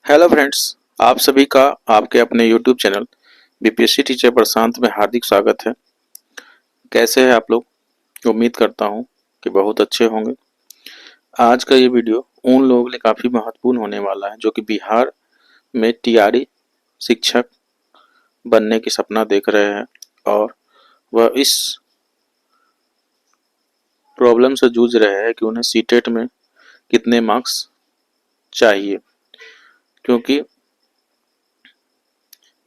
Hello friends, आप सभी का आपके अपने यूट्यूब चैनल बीपीएससी टीचर प्रशांत में हार्दिक स्वागत है। कैसे हैं आप लोग? उम्मीद करता हूं कि बहुत अच्छे होंगे। आज का ये वीडियो उन लोगों के लिए काफ़ी महत्वपूर्ण होने वाला है जो कि बिहार में टीआरई शिक्षक बनने की सपना देख रहे हैं और वह इस प्रॉब्लम से जूझ रहे हैं कि उन्हें सीटेट में कितने मार्क्स चाहिए, क्योंकि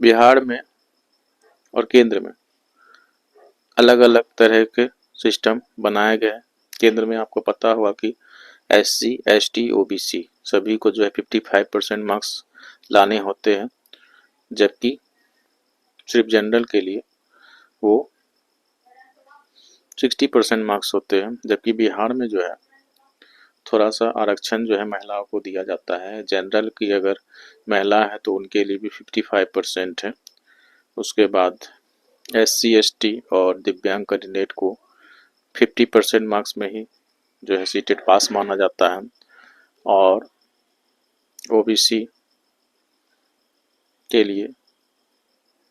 बिहार में और केंद्र में अलग अलग तरह के सिस्टम बनाए गए हैं। केंद्र में आपको पता होगा कि SC, ST, OBC सभी को जो है 55% मार्क्स लाने होते हैं, जबकि सिर्फ जनरल के लिए वो 60% मार्क्स होते हैं। जबकि बिहार में जो है थोड़ा सा आरक्षण जो है महिलाओं को दिया जाता है। जनरल की अगर महिला है तो उनके लिए भी 55% है। उसके बाद SC, ST और दिव्यांग कैंडिडेट को 50% मार्क्स में ही जो है सीटेट पास माना जाता है और OBC के लिए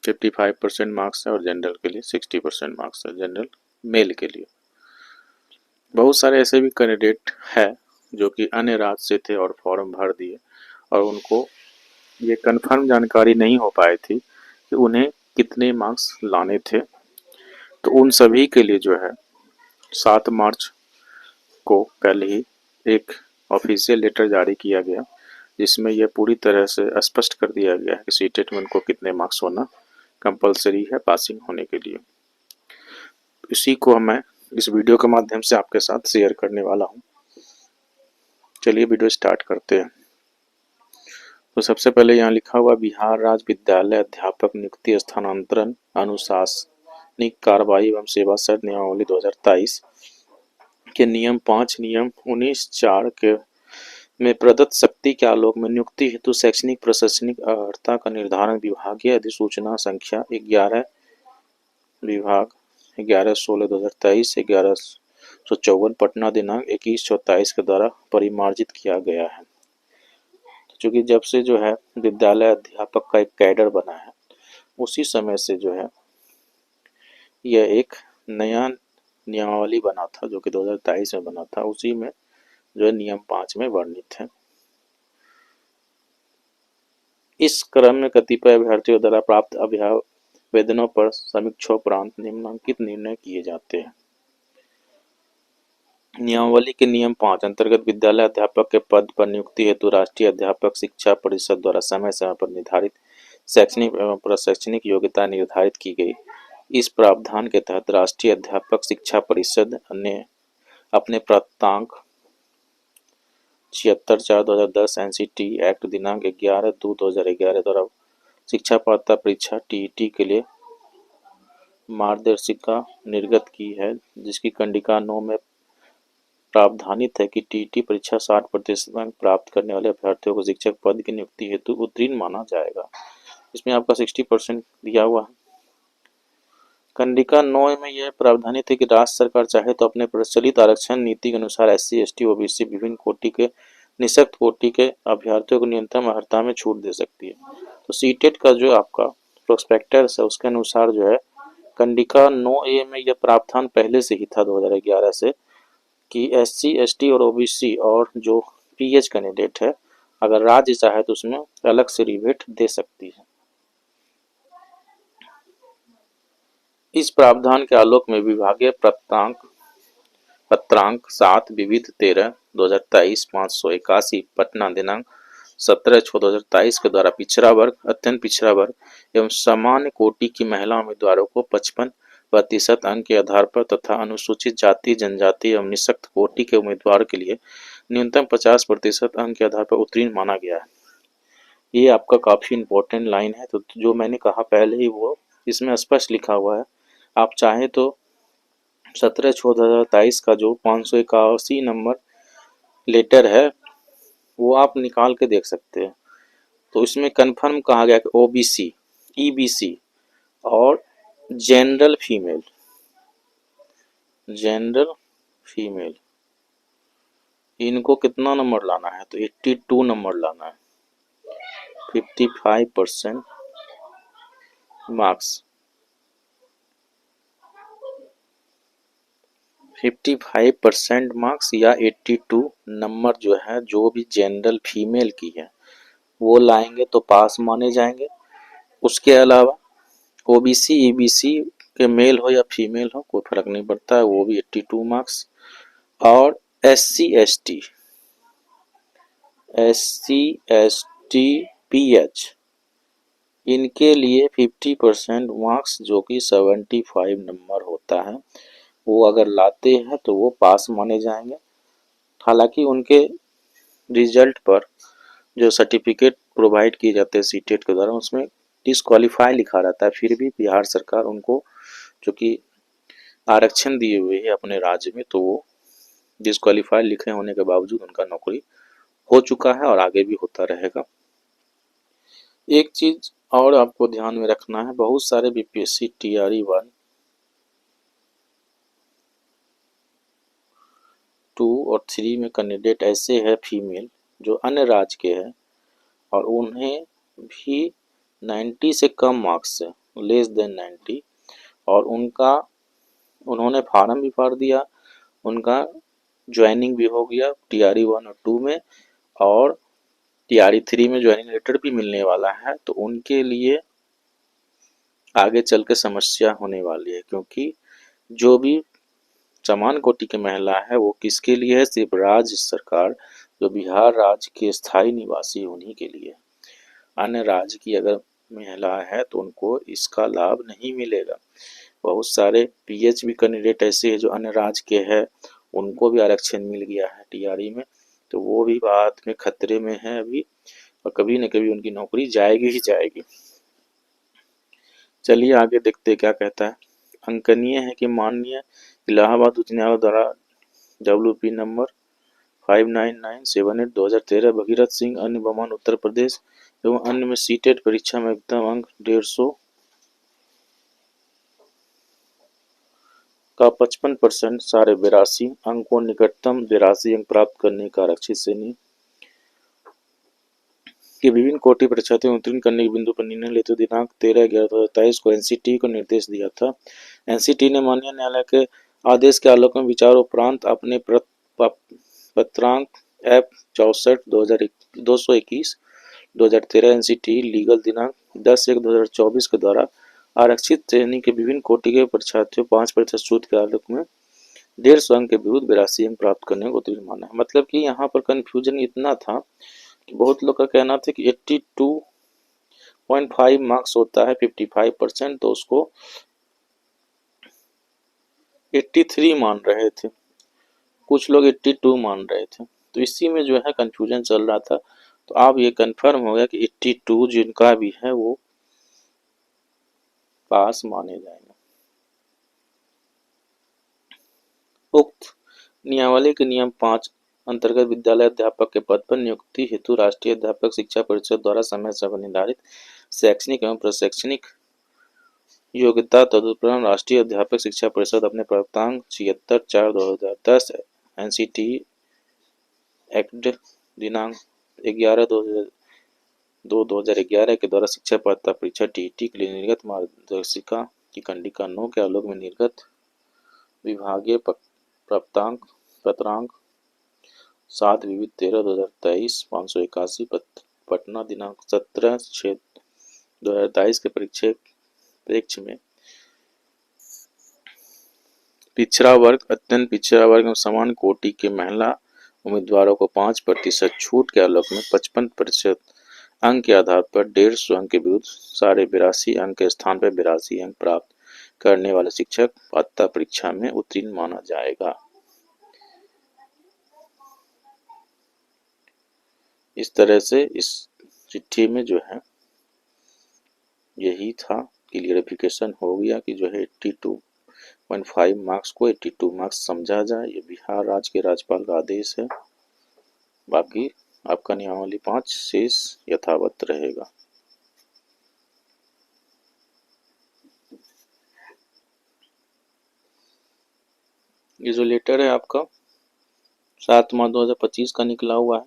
55% मार्क्स है और जनरल के लिए 60% मार्क्स है, जनरल मेल के लिए। बहुत सारे ऐसे भी कैंडिडेट हैं जो कि अन्य राज्य से थे और फॉर्म भर दिए और उनको ये कंफर्म जानकारी नहीं हो पाई थी कि उन्हें कितने मार्क्स लाने थे। तो उन सभी के लिए जो है 7 मार्च को कल ही एक ऑफिशियल लेटर जारी किया गया, जिसमें यह पूरी तरह से स्पष्ट कर दिया गया है कि सीटेट में उनको कितने मार्क्स होना कंपलसरी है पासिंग होने के लिए। इसी को मैं इस वीडियो के माध्यम से आपके साथ शेयर करने वाला हूं। चलिए वीडियो स्टार्ट करते हैं। तो सबसे पहले यहाँ लिखा हुआ बिहार राज्य विद्यालय अध्यापक नियुक्ति स्थानांतरण अनुशासनिक कार्रवाई एवं सेवा शर्त नियमावली 2023 के नियम 5 नियम 19(4) के में प्रदत्त शक्ति के आलोक में नियुक्ति हेतु शैक्षणिक प्रशासनिक अर्हता का निर्धारण विभागीय अधिसूचना संख्या 11 विभाग 11/16/2023 1154 पटना दिनांक 21/6/23 के द्वारा परिमार्जित किया गया है। चूँकि जब से जो है विद्यालय अध्यापक का एक कैडर बना है, उसी समय से जो है यह एक नया नियमावली बना था जो कि 2023 में बना था। उसी में जो है नियम 5 में वर्णित है। इस क्रम में कतिपय अभ्यर्थियों द्वारा प्राप्त आवेदनों पर समीक्षोपरांत निम्नलिखित निर्णय किए जाते हैं। नियमावली के नियम 5 अंतर्गत विद्यालय अध्यापक के पद पर नियुक्ति हेतु राष्ट्रीय अध्यापक शिक्षा परिषद द्वारा समय समय पर निर्धारित शैक्षणिक एवं प्रशैक्षणिक योग्यता निर्धारित की गई। इस प्रावधान के तहत राष्ट्रीय अध्यापक शिक्षा परिषद ने अपने प्राप्तांक 76/4/2010 NCT एक्ट दिनांक 11/2/2011 द्वारा शिक्षा पात्रता परीक्षा TET के लिए मार्गदर्शिका निर्गत की है, जिसकी कंडिका 9 में प्रावधानित है कि TET परीक्षा 60% अंक प्राप्त करने वाले अभ्यर्थियों को शिक्षक पद की नियुक्ति हेतु उत्तीर्ण माना जाएगा। इसमें आपका 60% दिया हुआ है। कंडिका 9 में यह प्रावधानित है कि राज्य सरकार चाहे तो अपने प्रचलित आरक्षण नीति के अनुसार SC, ST, OBC विभिन्न कोटि के निःशक्त कोटि के अभ्यर्थियों को न्यूनतम अर्हता में छूट दे सकती है। तो सीटेट का जो आपका प्रोस्पेक्टस है उसके अनुसार जो है कंडिका 9A में यह प्रावधान पहले से ही था 2011 से कि SC, ST और OBC और जो PH कैंडिडेट है, अगर राज्य चाहे तो उसमें अलग से रिबेट दे सकती है। इस प्रावधान के आलोक में विभागीय पत्रांक 7 विविध 13/2023 581 पटना दिनांक 17/6/2023 के द्वारा पिछड़ा वर्ग, अत्यंत पिछड़ा वर्ग एवं सामान्य कोटि की महिला उम्मीदवारों को 55% अंक के आधार पर तथा अनुसूचित जाति जनजाति एवं निःशक्त कोटि के उम्मीदवार के लिए न्यूनतम 50% अंक के आधार पर उत्तीर्ण माना गया है। ये आपका काफी इंपॉर्टेंट लाइन है। तो जो मैंने कहा पहले ही वो इसमें स्पष्ट लिखा हुआ है। आप चाहें तो 17/6/2023 का जो 581 नंबर लेटर है वो आप निकाल के देख सकते हैं। तो इसमें कंफर्म कहा गया कि OBC, EBC और जनरल फीमेल इनको कितना नंबर लाना है, तो 82 नंबर लाना है। 55% मार्क्स 55% मार्क्स या 82 नंबर जो है, जो भी जनरल फीमेल की है वो लाएंगे तो पास माने जाएंगे। उसके अलावा ओबीसी ईबीसी के मेल हो या फीमेल हो कोई फर्क नहीं पड़ता है, वो भी 82 मार्क्स। और एससी एसटी पीएच इनके लिए 50% मार्क्स जो कि 75 नंबर होता है, वो अगर लाते हैं तो वो पास माने जाएंगे। हालांकि उनके रिजल्ट पर जो सर्टिफिकेट प्रोवाइड किए जाते हैं सीटेट के द्वारा उसमें डिसक्वालीफाई लिखा रहता है, फिर भी बिहार सरकार उनको जो कि आरक्षण दिए हुए है अपने राज्य में, तो वो डिसक्वालीफाई लिखे होने के बावजूद उनका नौकरी हो चुका है और आगे भी होता रहेगा। एक चीज और आपको ध्यान में रखना है, बहुत सारे बीपीएससी टीआरई 1, 2 और 3 में कैंडिडेट ऐसे हैं फीमेल जो अन्य राज्य के हैं और उन्हें भी 90 से कम मार्क्स है, लेस देन 90, और उन्होंने फार्म भी भर दिया, उनका ज्वाइनिंग भी हो गया टीआरई 1 और 2 में, और टीआरई 3 में ज्वाइनिंग लेटर भी मिलने वाला है। तो उनके लिए आगे चल के समस्या होने वाली है, क्योंकि जो भी समान कोटि की महिला है वो किसके लिए है, सिर्फ राज्य सरकार जो बिहार राज्य के स्थायी निवासी उन्हीं के लिए। अन्य राज्य की अगर महिला है तो उनको इसका लाभ नहीं मिलेगा। बहुत सारे पीएच भी कैंडिडेट ऐसे हैं जो अन्य राज्य के हैं, उनको भी आरक्षण मिल गया है टीआरई में, तो वो भी बाद में खतरे में है अभी, और कभी न कभी उनकी नौकरी जाएगी ही जाएगी। चलिए आगे देखते क्या कहता है। अंकनीय है कि माननीय इलाहाबाद उच्च न्यायालय द्वारा WP नंबर 59978/2013 भगीरथ सिंह अन्य बमान उत्तर प्रदेश एवं अन्य में सीटेट परीक्षा में अधिकतम अंक 150 का 55% सारे 82 अंकों निकटतम 82 अंक प्राप्त करने का आरक्षित श्रेणी के विभिन्न कोटि परीक्षार्थी उत्तीर्ण करने के बिंदु पर निर्णय लेते दिनांक 13/11/2023 को एनसीटी को निर्देश दिया था। एनसीटी ने माननीय न्यायालय के आदेश के आलोक में विचार उपरांत अपने पत्रांक F 64/221 2013 एनसीटी लीगल दिनांक 10/1/2024 के द्वारा आरक्षित श्रेणी के विभिन्न कोटि के परीक्षार्थियों 5% छूट के आलोक में 150 अंक के विरुद्ध 82 अंक प्राप्त करने को उत्तीर्ण माना है। मतलब कि यहाँ पर कंफ्यूजन इतना था कि बहुत लोग का कहना था कि 82.5 मार्क्स होता है 55%, तो उसको 83 मान रहे थे, कुछ लोग 82 मान रहे थे, तो इसी में जो है कंफ्यूजन चल रहा था। तो अब ये कंफर्म हो गया कि 82 जिनका भी है वो पास माने जाएंगे। उक्त नियमावली के नियम 5 अंतर्गत विद्यालय अध्यापक के पद पर नियुक्ति हेतु राष्ट्रीय अध्यापक शिक्षा परिषद द्वारा समय समय निर्धारित शैक्षणिक एवं प्रशैक्षणिक योग्यता तदुपरांत राष्ट्रीय अध्यापक शिक्षा परिषद अपने प्राप्तांक 76/4/2010 एनसीटी एक्ट दिनांक 11/2/2011 के द्वारा शिक्षा पात्रता परीक्षा टीईटी के लिए निर्गत मार्गदर्शिका की कंडिका 9 के आलोक में निर्गत विभागीय प्राप्तांक पत्रांक 7/13/2023 581 पटना दिनांक 17/6/2023 के परीक्षा में पिछड़ा वर्ग, अत्यंत पिछड़ा वर्ग एवं समान कोटि के महिला उम्मीदवारों को 5% छूट के आलोक में 55% अंक के आधार पर 150 अंक के विरुद्ध 82 अंक के स्थान पर 82 अंक प्राप्त करने वाले शिक्षक पात्रता परीक्षा में उत्तीर्ण माना जाएगा। इस तरह से इस चिट्ठी में जो है यही था, क्लियरिफिकेशन हो गया कि जो है 82.5 मार्क्स को 82 मार्क्स समझा जाए। ये बिहार राज्य के राज्यपाल का आदेश है, बाकी आपका नियमावली 5 शेष यथावत रहेगा। ये जो लेटर है आपका 7 मार्च 2025 का निकला हुआ है,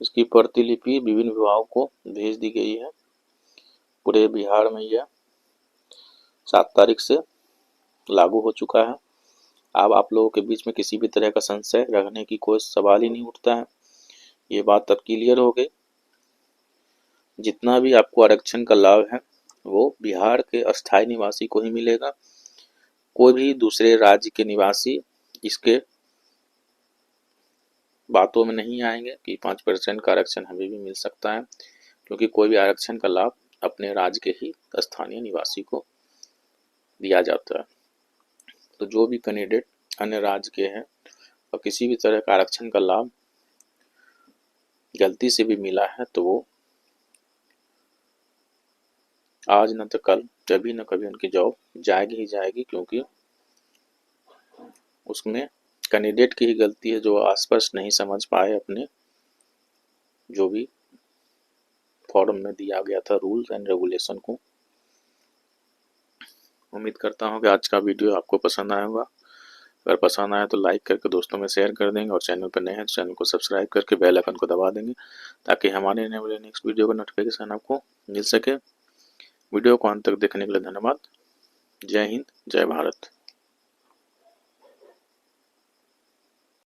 इसकी प्रतिलिपि विभिन्न विभागों को भेज दी गई है। पूरे बिहार में यह 7 तारीख से लागू हो चुका है। अब आप लोगों के बीच में किसी भी तरह का संशय रखने की कोई सवाल ही नहीं उठता है। ये बात अब क्लियर हो गई। जितना भी आपको आरक्षण का लाभ है वो बिहार के अस्थायी निवासी को ही मिलेगा। कोई भी दूसरे राज्य के निवासी इसके बातों में नहीं आएंगे कि 5% का आरक्षण हमें भी मिल सकता है, क्योंकि कोई भी आरक्षण का लाभ अपने राज्य के ही स्थानीय निवासी को दिया जाता है। तो जो भी कैंडिडेट अन्य राज्य के हैं और किसी भी तरह का आरक्षण का लाभ गलती से भी मिला है तो वो आज न तो कल कभी न कभी उनकी जॉब जाएगी ही जाएगी, क्योंकि उसमें कैंडिडेट की ही गलती है जो आसपास नहीं समझ पाए अपने जो भी फॉर्म में दिया गया था रूल्स एंड रेगुलेशन को। उम्मीद करता हूँ कि आज का वीडियो आपको पसंद आया होगा। अगर पसंद आया तो लाइक करके दोस्तों में शेयर कर देंगे और चैनल पर नए हैं तो चैनल को सब्सक्राइब करके बेल आइकन को दबा देंगे ताकि हमारे आने वाले नेक्स्ट वीडियो का नोटिफिकेशन आपको मिल सके। वीडियो को अंत तक देखने के लिए धन्यवाद। जय हिंद, जय भारत।